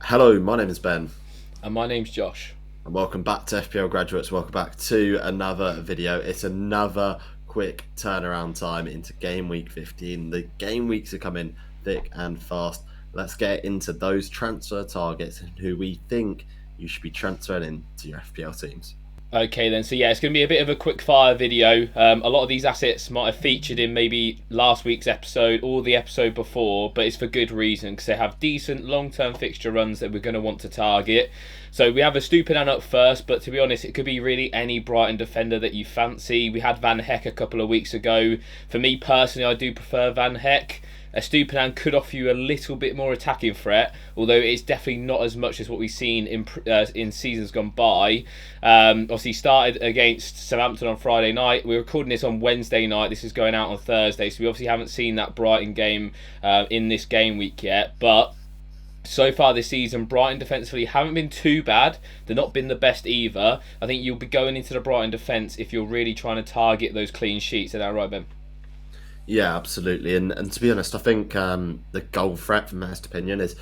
Hello, my name is Ben, And my name's Josh. and welcome back to FPL Graduates. Welcome back to another video. It's another quick turnaround time into game week 15. The game weeks are coming thick and fast. Let's get into those transfer targets and who we think you should be transferring into your FPL teams. Okay then, so yeah, it's going to be a bit of a quick fire video. A lot of these assets might have featured in maybe last week's episode or the episode before, but it's for good reason because they have decent long-term fixture runs that we're going to want to target. So we have a Stupinan up first, but to be honest, it could be really any Brighton defender that you fancy. We had Van Heck a couple of weeks ago. For me personally, I do prefer Van Heck. A Stupinan could offer you a little bit more attacking threat, although it's definitely not as much as what we've seen in seasons gone by. Obviously, started against Southampton on Friday night. We're recording this on Wednesday night. This is going out on Thursday, so we obviously haven't seen that Brighton game in this game week yet. But so far this season, Brighton defensively haven't been too bad. They've not been the best either. I think you'll be going into the Brighton defence if you're really trying to target those clean sheets. Is that right, Ben? Yeah, absolutely. And to be honest, I think the goal threat, from my opinion, is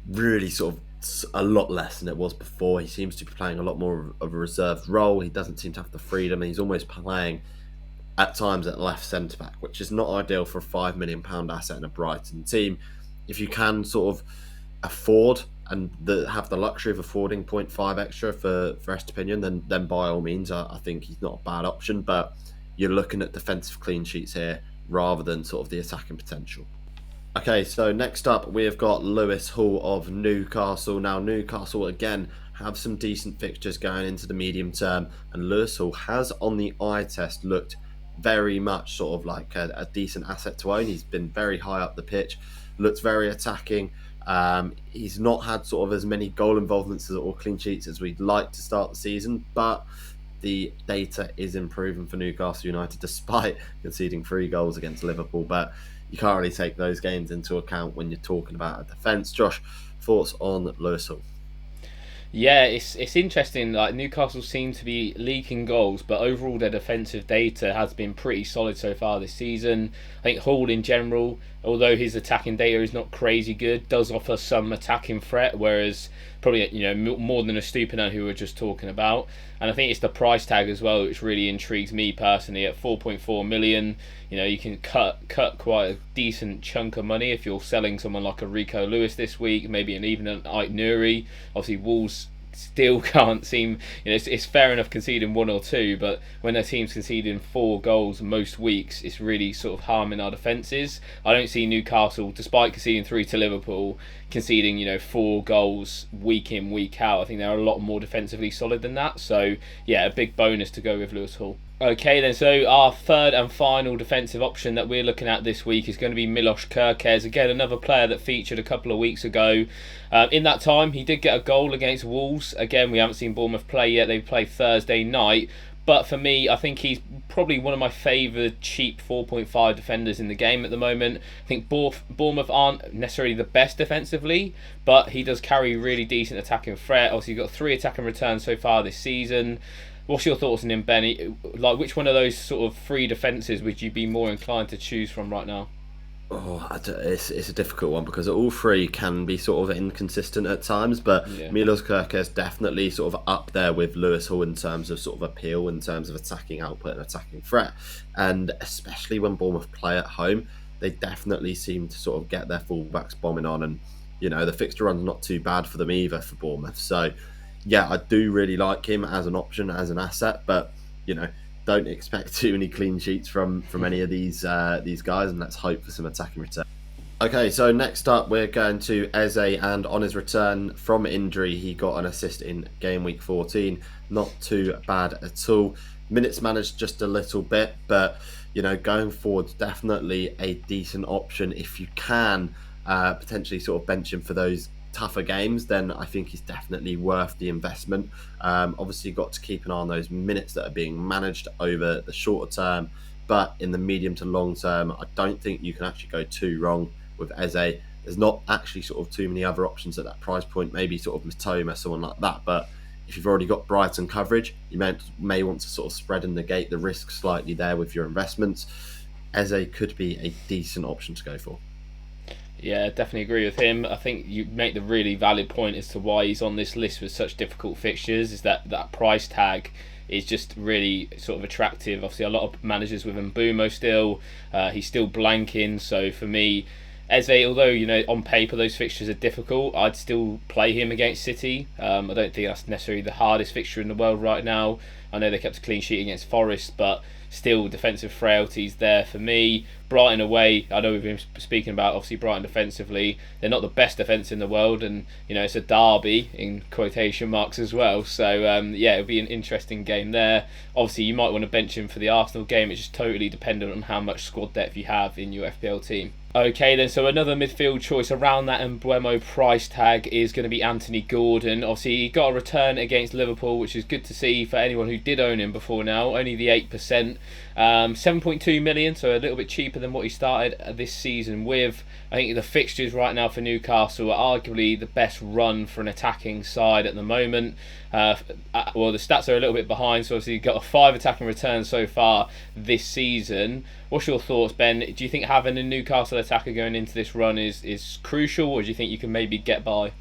really sort of a lot less than it was before. He seems to be playing a lot more of a reserved role. He doesn't seem to have the freedom. He's almost playing at times at left centre back, which is not ideal for a £5 million asset in a Brighton team. If you can sort of afford and have the luxury of affording point 0.5 extra for Estepinian, then by all means, I think he's not a bad option. But you're looking at defensive clean sheets here rather than sort of the attacking potential. Okay, so next up we've got Lewis Hall of Newcastle. Now Newcastle again have some decent fixtures going into the medium term, and Lewis Hall has on the eye test looked very much sort of like a decent asset to own. He's been very high up the pitch, looks very attacking. He's not had sort of as many goal involvements or clean sheets as we'd like to start the season, but the data is improving for Newcastle United despite conceding 3 goals against Liverpool. But you can't really take those games into account when you're talking about a defence. Josh, thoughts on Lewis Hall? Yeah, it's interesting. Like Newcastle seem to be leaking goals, but overall their defensive data has been pretty solid so far this season. I think Hall in general, although his attacking data is not crazy good, does offer some attacking threat. Whereas probably more than a Stupinan who we were just talking about. And I think it's the price tag as well which really intrigues me personally. At 4.4 million, you can cut quite a decent chunk of money if you're selling someone like a Rico Lewis this week, maybe even an Ait Nuri. Obviously Wolves still can't seem, it's fair enough conceding 1 or 2, but when a team's conceding 4 goals most weeks, it's really sort of harming our defences. I don't see Newcastle, despite conceding 3 to Liverpool, conceding 4 goals week in week out. I think they're a lot more defensively solid than that. So yeah, a big bonus to go with Lewis Hall. Okay then, so our third and final defensive option that we're looking at this week is going to be Milos Kerkez. Again, another player that featured a couple of weeks ago. In that time, he did get a goal against Wolves. Again, we haven't seen Bournemouth play yet. They play Thursday night. But for me, I think he's probably one of my favoured cheap 4.5 defenders in the game at the moment. I think Bournemouth aren't necessarily the best defensively, but he does carry really decent attacking threat. Obviously, he's got 3 attacking returns so far this season. What's your thoughts on him, Ben? Like, which one of those sort of 3 defences would you be more inclined to choose from right now? Oh, it's a difficult one because all 3 can be sort of inconsistent at times, but Yeah. Milos Kerkez definitely sort of up there with Lewis Hall in terms of sort of appeal, in terms of attacking output and attacking threat. And especially when Bournemouth play at home, they definitely seem to sort of get their fullbacks bombing on, and the fixture run's not too bad for them either for Bournemouth. So yeah, I do really like him as an option, as an asset, but don't expect too many clean sheets from any of these guys, and let's hope for some attacking return. Okay, so next up we're going to Eze, and on his return from injury, he got an assist in game week 14. Not too bad at all. Minutes managed just a little bit, but going forward, definitely a decent option if you can potentially sort of bench him for those tougher games. Then I think he's definitely worth the investment. Obviously, you've got to keep an eye on those minutes that are being managed over the shorter term, but in the medium to long term, I don't think you can actually go too wrong with Eze. There's not actually sort of too many other options at that price point, maybe sort of Matoma, someone like that, but if you've already got Brighton coverage, you may want to sort of spread and negate the risk slightly there with your investments. Eze could be a decent option to go for. Yeah, definitely agree with him. I think you make the really valid point as to why he's on this list with such difficult fixtures. Is that price tag is just really sort of attractive. Obviously, a lot of managers with Mbumo still. He's still blanking. So for me, Eze, although on paper those fixtures are difficult, I'd still play him against City. I don't think that's necessarily the hardest fixture in the world right now. I know they kept a clean sheet against Forest, but still defensive frailties there for me. Brighton away, I know we've been speaking about obviously Brighton defensively. They're not the best defence in the world, and it's a derby in quotation marks as well. So it'll be an interesting game there. Obviously, you might want to bench him for the Arsenal game. It's just totally dependent on how much squad depth you have in your FPL team. Okay then, so another midfield choice around that Mbuemo price tag is going to be Anthony Gordon. Obviously, he got a return against Liverpool, which is good to see for anyone who did own him before now. Only the 8%. 7.2 million, so a little bit cheaper than what he started this season with. I think the fixtures right now for Newcastle are arguably the best run for an attacking side at the moment. Well, the stats are a little bit behind, so obviously you've got a 5 attacking returns so far this season. What's your thoughts, Ben? Do you think having a Newcastle attacker going into this run is crucial, or do you think you can maybe get by?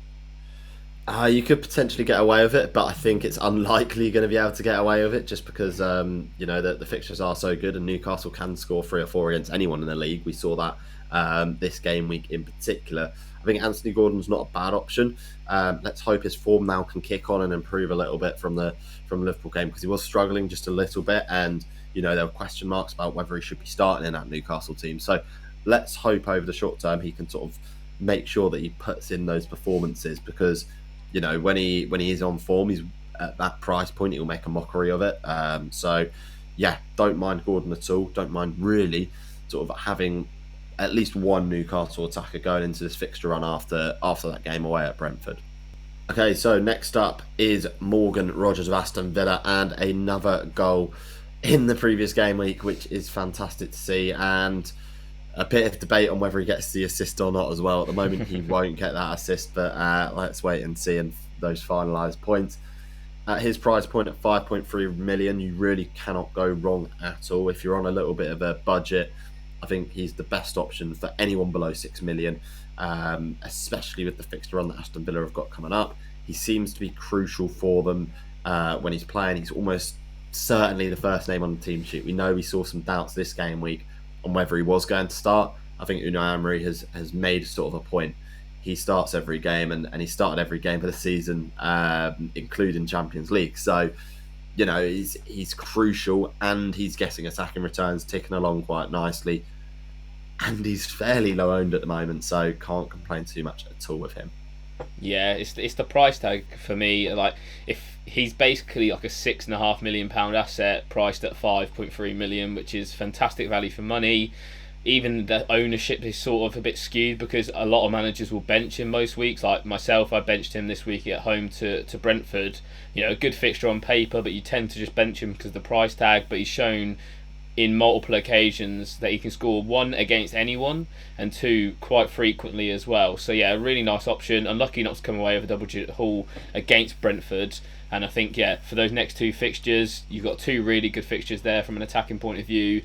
You could potentially get away with it, but I think it's unlikely you're going to be able to get away with it just because the fixtures are so good and Newcastle can score 3 or 4 against anyone in the league. We saw that this game week in particular. I think Anthony Gordon's not a bad option. Let's hope his form now can kick on and improve a little bit from the Liverpool game, because he was struggling just a little bit, and there were question marks about whether he should be starting in that Newcastle team. So let's hope over the short term he can sort of make sure that he puts in those performances, because when he is on form, he's at that price point, he'll make a mockery of it. So yeah, don't mind Gordon at all. Don't mind really sort of having at least one Newcastle attacker going into this fixture run after that game away at Brentford. Okay, so next up is Morgan Rogers of Aston Villa, and another goal in the previous game week, which is fantastic to see, and a bit of debate on whether he gets the assist or not as well. At the moment, he won't get that assist, but let's wait and see in those finalised points. At his price point at 5.3 million, you really cannot go wrong at all. If you're on a little bit of a budget, I think he's the best option for anyone below 6 million, especially with the fixture run that Aston Villa have got coming up. He seems to be crucial for them when he's playing. He's almost certainly the first name on the team sheet. We know we saw some doubts this game week on whether he was going to start. I think Unai Emery has made sort of a point. He starts every game, and he started every game of the season, including Champions League. So, he's crucial, and he's getting attacking returns ticking along quite nicely. And he's fairly low owned at the moment, so can't complain too much at all with him. Yeah, it's the price tag for me. Like, if he's basically like a £6.5 million asset priced at 5.3 million, which is fantastic value for money. Even the ownership is sort of a bit skewed because a lot of managers will bench him most weeks. Like myself, I benched him this week at home to Brentford. A good fixture on paper, but you tend to just bench him because of the price tag. But he's shown in multiple occasions that he can score, 1, against anyone, and 2, quite frequently as well. So yeah, a really nice option. Unlucky not to come away with a double-digit haul against Brentford. And I think, for those next 2 fixtures, you've got 2 really good fixtures there from an attacking point of view.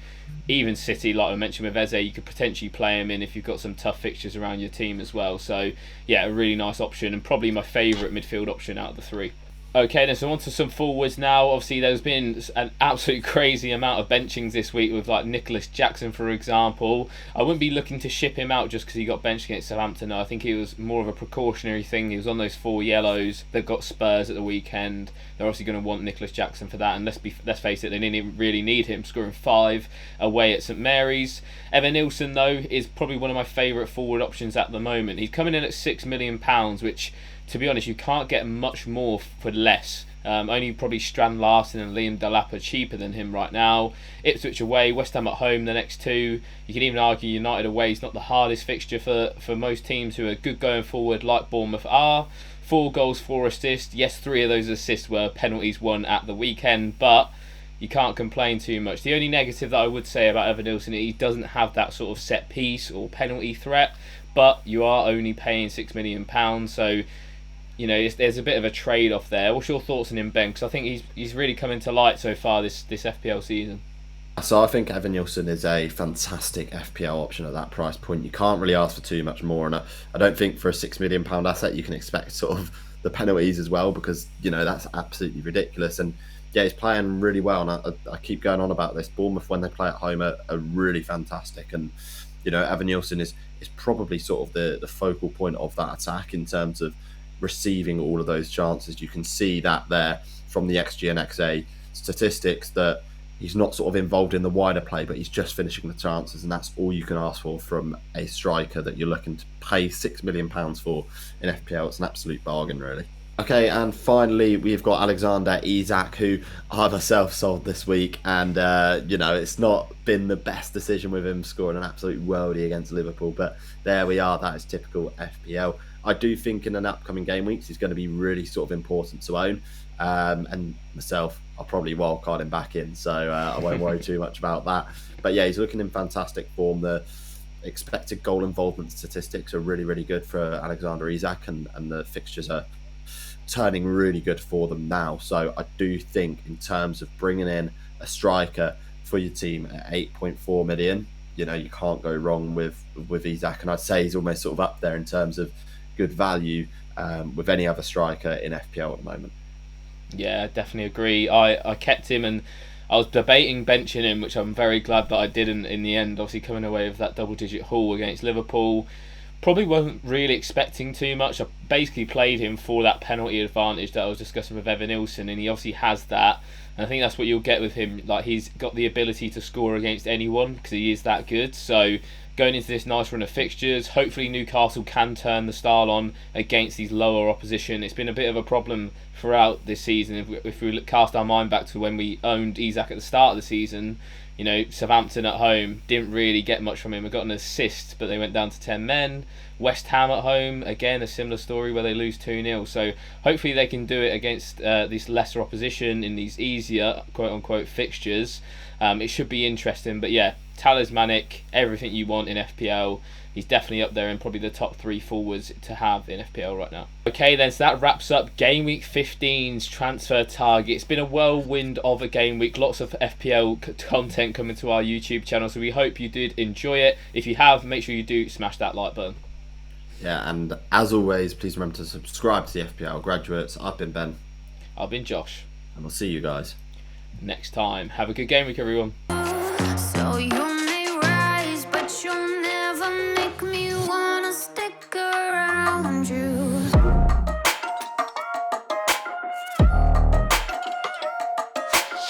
Even City, like I mentioned with Eze, you could potentially play him in if you've got some tough fixtures around your team as well. So yeah, a really nice option, and probably my favourite midfield option out of the 3. Okay, then so on to some forwards now. Obviously, there's been an absolute crazy amount of benchings this week with like Nicholas Jackson, for example. I wouldn't be looking to ship him out just because he got benched against Southampton. I think it was more of a precautionary thing. He was on those 4 yellows. They've got Spurs at the weekend. They're obviously going to want Nicholas Jackson for that. And let's face it, they didn't really need him, scoring 5 away at St Mary's. Evan Nilsson, though, is probably one of my favourite forward options at the moment. He's coming in at £6 million, which, to be honest, you can't get much more for less. Only probably Strand Larsen and Liam Delap are cheaper than him right now. Ipswich away, West Ham at home the next 2. You can even argue United away is not the hardest fixture for most teams who are good going forward, like Bournemouth are. 4 goals, 4 assists. Yes, 3 of those assists were penalties won at the weekend, but you can't complain too much. The only negative that I would say about Evan Nilsson is he doesn't have that sort of set piece or penalty threat, but you are only paying £6 million, so there's a bit of a trade-off there. What's your thoughts on him, Ben? Because I think he's really coming to light so far this FPL season. So I think Evan Nielsen is a fantastic FPL option at that price point. You can't really ask for too much more, and I don't think for a £6 million asset you can expect sort of the penalties as well, because that's absolutely ridiculous. And yeah, he's playing really well, and I keep going on about this. Bournemouth, when they play at home, are really fantastic, and Evan Nielsen is probably sort of the focal point of that attack in terms of receiving all of those chances. You can see that there from the XG and XA statistics, that he's not sort of involved in the wider play, but he's just finishing the chances, and that's all you can ask for from a striker that you're looking to pay £6 million for in FPL. It's an absolute bargain, really. Okay, and finally we've got Alexander Isak, who I myself sold this week, and it's not been the best decision with him scoring an absolute worldie against Liverpool, but there we are. That is typical FPL. I do think in an upcoming game weeks he's going to be really sort of important to own, and myself, I'll probably wildcard him back in, so I won't worry too much about that. But yeah, he's looking in fantastic form. The expected goal involvement statistics are really, really good for Alexander Isak, and the fixtures are turning really good for them now. So I do think in terms of bringing in a striker for your team at 8.4 million, you can't go wrong with Isak, and I'd say he's almost sort of up there in terms of good value with any other striker in FPL at the moment. Yeah, definitely agree. I kept him, and I was debating benching him, which I'm very glad that I didn't in the end. Obviously, coming away with that double-digit haul against Liverpool. Probably wasn't really expecting too much. I basically played him for that penalty advantage that I was discussing with Evan Nielsen, and he obviously has that. And I think that's what you'll get with him. Like, he's got the ability to score against anyone because he is that good. So going into this nice run of fixtures, hopefully Newcastle can turn the style on against these lower opposition. It's been a bit of a problem throughout this season. If we cast our mind back to when we owned Isak at the start of the season, Southampton at home didn't really get much from him. We got an assist, but they went down to 10 men. West Ham at home, again, a similar story where they lose 2-0. So hopefully they can do it against this lesser opposition in these easier, quote-unquote, fixtures. It should be interesting. But yeah, talismanic, everything you want in FPL. He's definitely up there in probably the top 3 forwards to have in FPL right now. Okay then, so that wraps up Game Week 15's transfer target. It's been a whirlwind of a game week. Lots of FPL content coming to our YouTube channel, so we hope you did enjoy it. If you have, make sure you do smash that like button. Yeah, and as always, please remember to subscribe to the FPL Graduates. I've been Ben. I've been Josh. And we'll see you guys next time. Have a good game week, everyone. So you